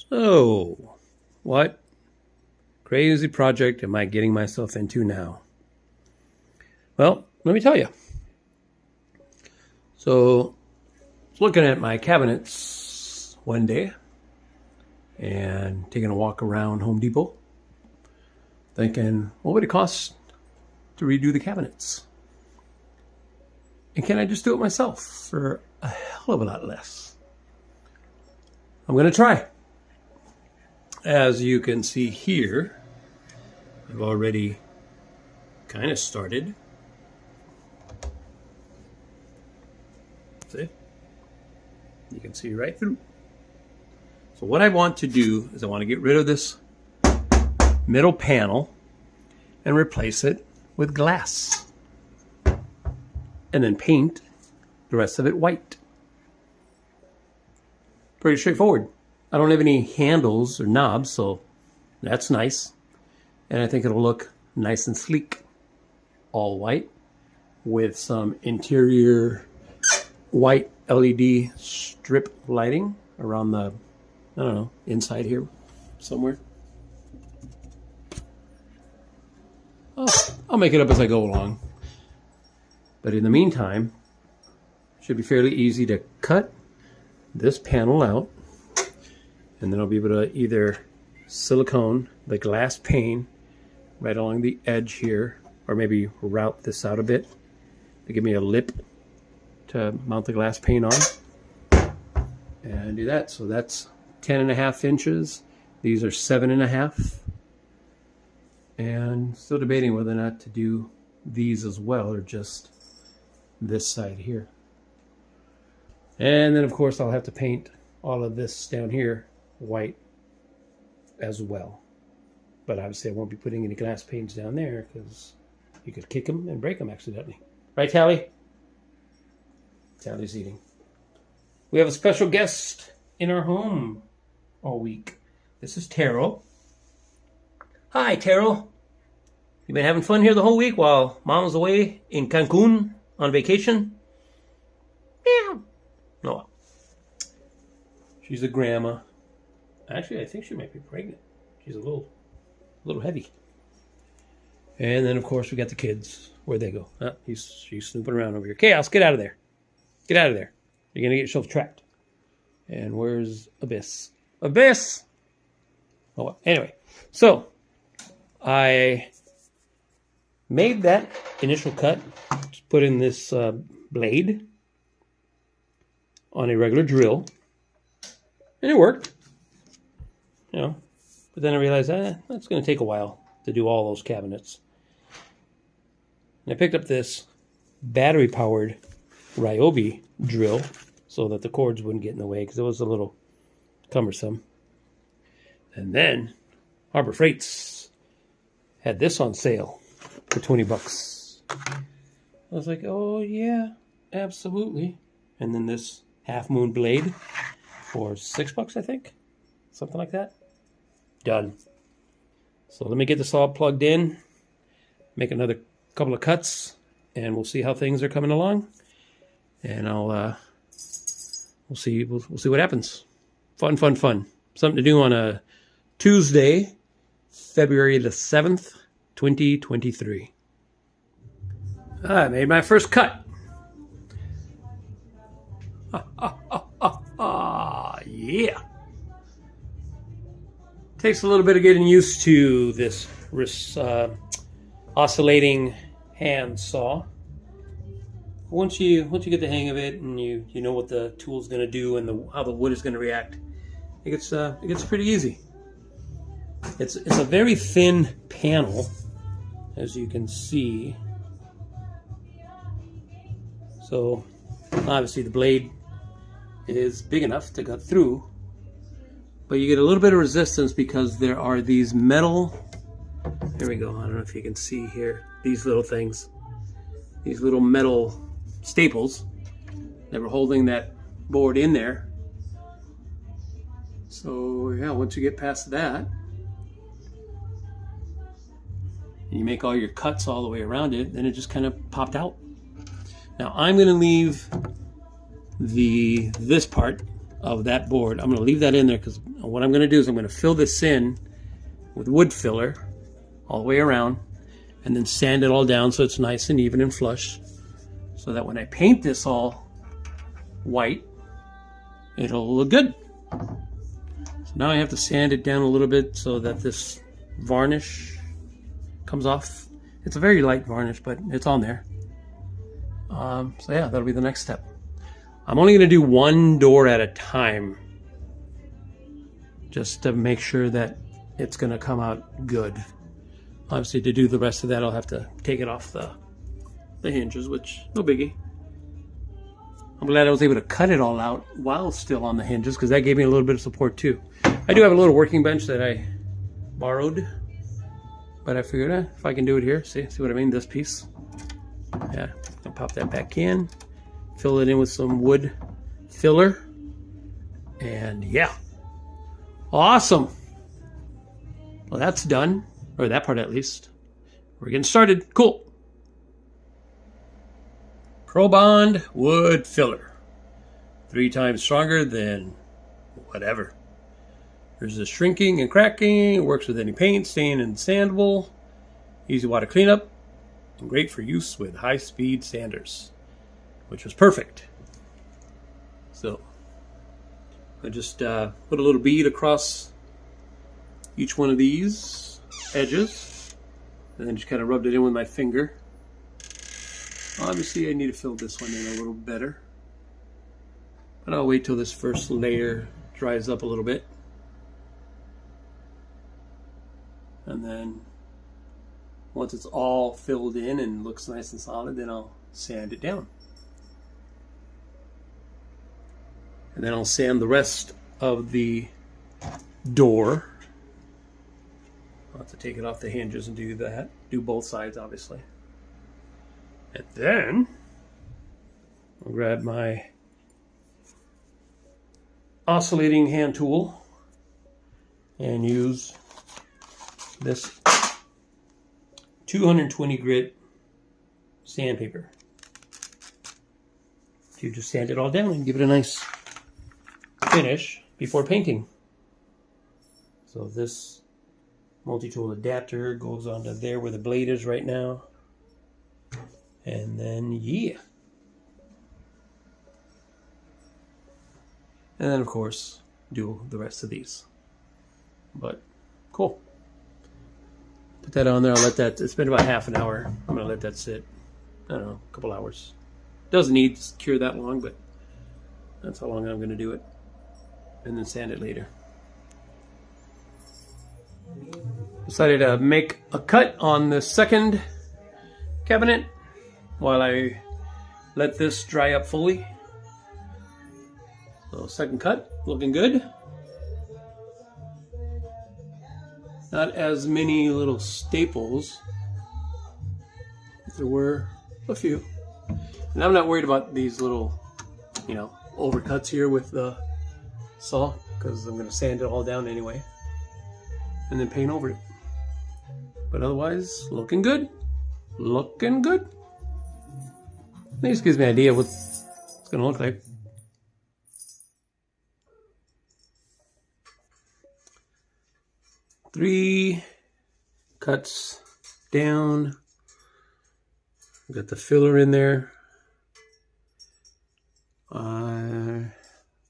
So, what crazy project am I getting myself into now? Well, let me tell you. So, I was looking at my cabinets one day and taking a walk around Home Depot, thinking, what would it cost to redo the cabinets? And can I just do it myself for a hell of a lot less? I'm going to try. As you can see here, I've already kind of started. See? You can see right through. So what I want to do is I want to get rid of this middle panel and replace it with glass. And then paint the rest of it white. Pretty straightforward. I don't have any handles or knobs, so that's nice. And I think it'll look nice and sleek. All white with some interior white LED strip lighting around the, I don't know, inside here somewhere. I'll make it up as I go along. But in the meantime, it should be fairly easy to cut this panel out. And then I'll be able to either silicone the glass pane right along the edge here, or maybe route this out a bit to give me a lip to mount the glass pane on. And do that. So that's 10.5 inches. These are 7.5. And still debating whether or not to do these as well, or just this side here. And then of course I'll have to paint all of this down here white as well. But obviously I won't be putting any glass panes down there because you could kick them and break them accidentally. Right, Tally? Tally's eating. We have a special guest in our home all week. This is Terrell. Hi, Terrell. You been having fun here the whole week while Mom's away in Cancun on vacation? Yeah. No. She's a grandma. Actually, I think she might be pregnant. She's a little heavy. And then, of course, we got the kids. Where'd they go? She's snooping around over here. Chaos, get out of there. Get out of there. You're going to get yourself trapped. And where's Abyss? Abyss! Oh, well. Anyway. So, I made that initial cut. Just put in this blade on a regular drill. And it worked. You know, but then I realized that's going to take a while to do all those cabinets. And I picked up this battery-powered Ryobi drill so that the cords wouldn't get in the way because it was a little cumbersome. And then Harbor Freights had this on sale for 20 bucks. I was like, oh yeah, absolutely. And then this Half Moon blade for 6 bucks, I think. Something like that. Done. So let me get this all plugged in, make another couple of cuts, and we'll see how things are coming along. And we'll see what happens. Fun. Something to do on a Tuesday, February the 7th, 2023. I made my first cut. Yeah. Takes a little bit of getting used to this oscillating hand saw. Once you get the hang of it and you know what the tool's going to do and how the wood is going to react, it gets pretty easy. It's a very thin panel, as you can see. So obviously the blade is big enough to cut through. But you get a little bit of resistance because there are these metal, here we go, I don't know if you can see here, these little things, these little metal staples that were holding that board in there. So yeah, once you get past that, and you make all your cuts all the way around it, then it just kind of popped out. Now I'm going to leave this part of that board. I'm going to leave that in there because what I'm going to do is I'm going to fill this in with wood filler all the way around and then sand it all down so it's nice and even and flush, so that when I paint this all white, it'll look good. So now I have to sand it down a little bit so that this varnish comes off. It's a very light varnish, but it's on there. So yeah, that'll be the next step. I'm only going to do one door at a time, just to make sure that it's going to come out good. Obviously, to do the rest of that, I'll have to take it off the hinges, which no biggie. I'm glad I was able to cut it all out while still on the hinges, because that gave me a little bit of support too. I do have a little working bench that I borrowed, but I figured if I can do it here, see what I mean? This piece. Yeah, I'll pop that back in, fill it in with some wood filler, and yeah, awesome. Well, that's done, or that part at least. We're getting started. Cool. Pro Bond wood filler, 3 times stronger than whatever. Resist shrinking and cracking. It works with any paint, stain, and sandable. Easy water cleanup, and great for use with high-speed sanders, which was perfect. So I just put a little bead across each one of these edges, and then just kind of rubbed it in with my finger. Obviously, I need to fill this one in a little better, but I'll wait till this first layer dries up a little bit, and then once it's all filled in and looks nice and solid, then I'll sand it down. And then I'll sand the rest of the door. I'll have to take it off the hinges and do that. Do both sides, obviously. And then I'll grab my oscillating hand tool and use this 220 grit sandpaper to just sand it all down and give it a nice finish before painting. So this multi-tool adapter goes onto there where the blade is right now. And then, yeah. And then, of course, do the rest of these. But, cool. Put that on there. I'll let that, it's been about half an hour. I'm going to let that sit, I don't know, a couple hours. Doesn't need to cure that long, but that's how long I'm going to do it. And then sand it later. Decided to make a cut on the second cabinet while I let this dry up fully. So second cut, looking good. Not as many little staples. There were a few. And I'm not worried about these little, overcuts here with the saw, because I'm going to sand it all down anyway and then paint over it. But otherwise, looking good. Looking good. This gives me an idea of what it's going to look like. Three cuts down. Got the filler in there. I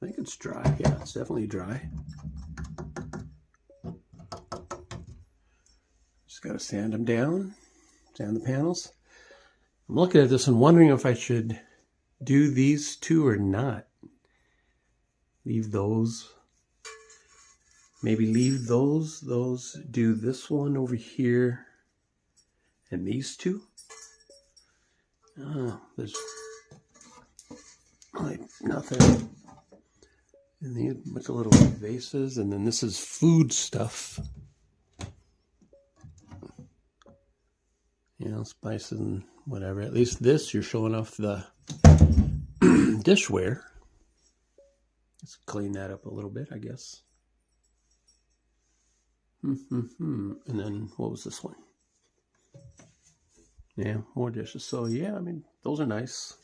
think it's dry. Yeah, it's definitely dry. Just got to sand them down. Sand the panels. I'm looking at this and wondering if I should do these two or not. Leave those. Maybe leave those. Do this one over here. And these two. Oh, there's like nothing. And these bunch of little vases. And then this is food stuff. Spices and whatever. At least this, you're showing off the dishware. Let's clean that up a little bit, I guess. And then, what was this one? Yeah, more dishes. So, yeah, I mean, those are nice.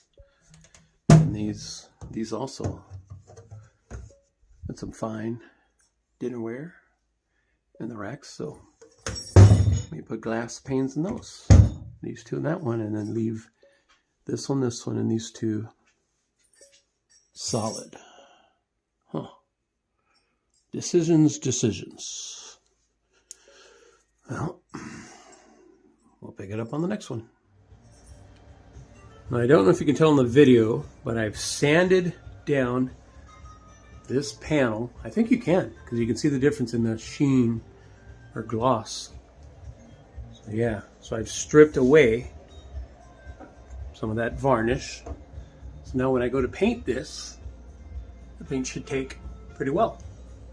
And these also and some fine dinnerware in the racks. So we put glass panes in those. These two in that one, and then leave this one, and these two solid. Huh. Decisions. Well, we'll pick it up on the next one. Now, I don't know if you can tell in the video, but I've sanded down this panel. I think you can, because you can see the difference in the sheen or gloss. So yeah, so I've stripped away some of that varnish. So now when I go to paint this, the paint should take pretty well.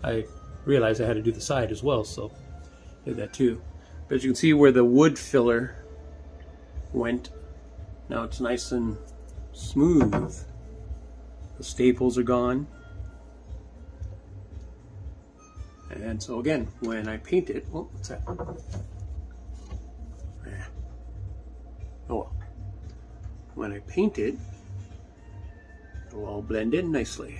I realized I had to do the side as well, so I did that too. But as you can see where the wood filler went, now it's nice and smooth. The staples are gone. And so again, when I paint it, oh, what's that? Oh well. When I paint it, it'll all blend in nicely.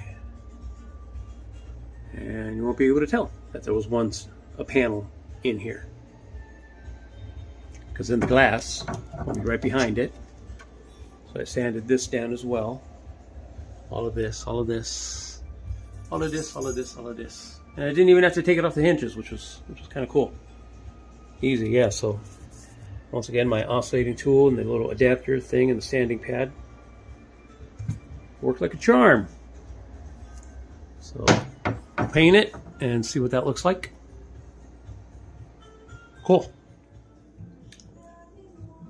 And you won't be able to tell that there was once a panel in here. Because then the glass will be right behind it. So I sanded this down as well. All of this. And I didn't even have to take it off the hinges, which was kind of cool. Easy, yeah. So once again, my oscillating tool and the little adapter thing and the sanding pad worked like a charm. So I'll paint it and see what that looks like. Cool.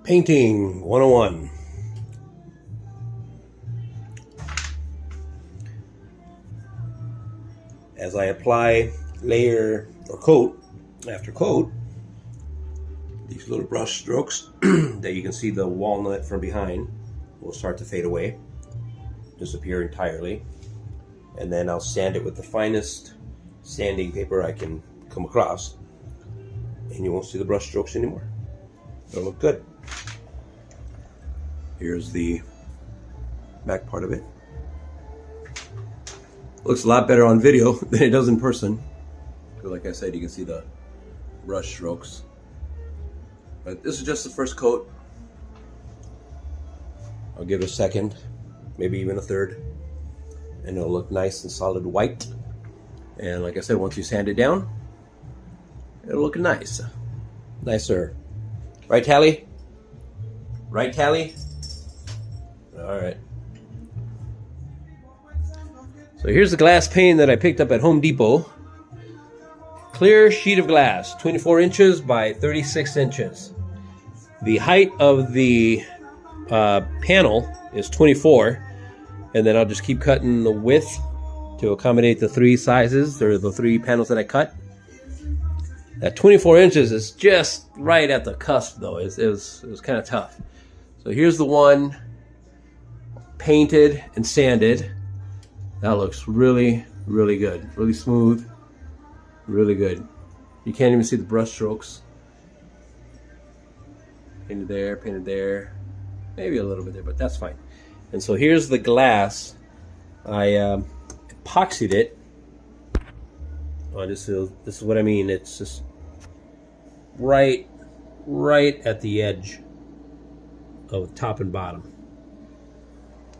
Painting 101. As I apply layer or coat after coat, these little brush strokes that you can see the walnut from behind will start to fade away, disappear entirely, and then I'll sand it with the finest sanding paper I can come across, and you won't see the brush strokes anymore. It'll look good. Here's the back part of it. Looks a lot better on video than it does in person. Like I said, you can see the brush strokes. But this is just the first coat. I'll give it a second, maybe even a third, and it'll look nice and solid white. And like I said, once you sand it down, it'll look nice. Nicer. Right, Tally? Right, Tally? All right. So here's the glass pane that I picked up at Home Depot. Clear sheet of glass, 24 inches by 36 inches. The height of the panel is 24, and then I'll just keep cutting the width to accommodate the three sizes, or the three panels that I cut. That 24 inches is just right at the cusp, though. It was kind of tough. So here's the one painted and sanded. That looks really, really good. Really smooth. Really good. You can't even see the brush strokes. Painted there. Maybe a little bit there, but that's fine. And so here's the glass. I epoxied it. Oh, this is what I mean. It's just right at the edge of top and bottom.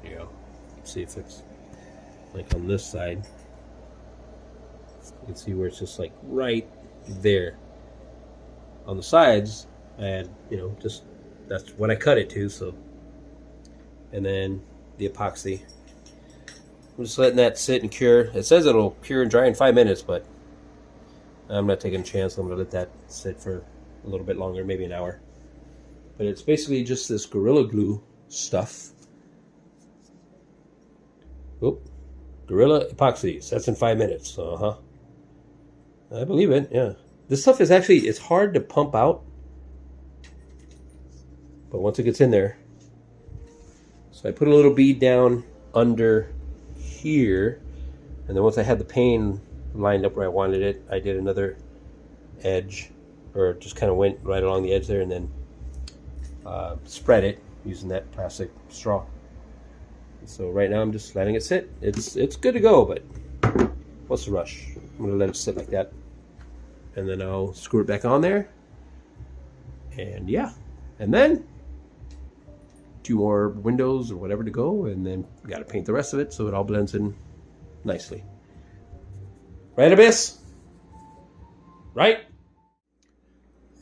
There you go. Let's see if it's like on this side. You can see where it's just like right there. On the sides, I had, just that's what I cut it to. So, and then the epoxy. I'm just letting that sit and cure. It says it'll cure and dry in 5 minutes, but I'm not taking a chance. I'm gonna let that sit for a little bit longer, maybe an hour. But it's basically just this Gorilla Glue stuff. Oop. Gorilla epoxies. That's in 5 minutes. I believe it. Yeah. This stuff is actually, it's hard to pump out, but once it gets in there. So I put a little bead down under here, and then once I had the pane lined up where I wanted it, I did another edge, or just kind of went right along the edge there, and then spread it using that plastic straw. So right now I'm just letting it sit. It's good to go, but What's the rush? I'm gonna let it sit like that, and then I'll screw it back on there. And yeah, and then 2 more windows or whatever to go, and then got to paint the rest of it so it all blends in nicely. Right, Abyss? Right?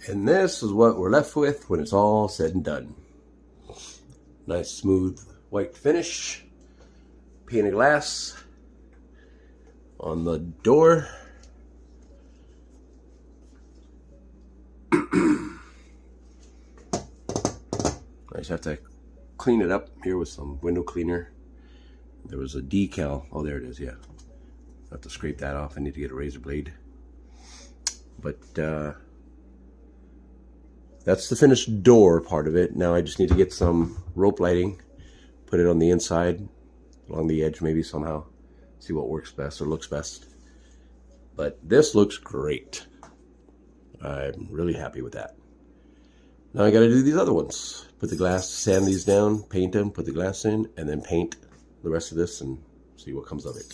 And this is what we're left with when it's all said and done. Nice smooth white finish. Painted glass on the door. I just have to clean it up here with some window cleaner. There was a decal. Oh, there it is, yeah. I have to scrape that off. I need to get a razor blade. But that's the finished door part of it. Now I just need to get some rope lighting, put it on the inside, along the edge maybe somehow. See what works best or looks best. But this looks great. I'm really happy with that. Now I got to do these other ones. Put the glass, sand these down, paint them, put the glass in, and then paint the rest of this and see what comes of it.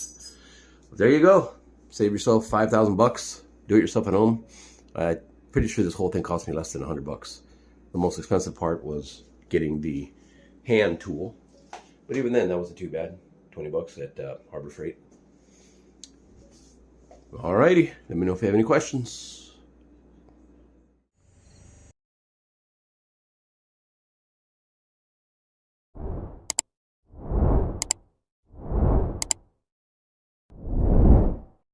But there you go. Save yourself 5,000 bucks. Do it yourself at home. I'm pretty sure this whole thing cost me less than 100 bucks. The most expensive part was getting the hand tool. But even then, that wasn't too bad. 20 bucks at Harbor Freight. Alrighty. Let me know if you have any questions.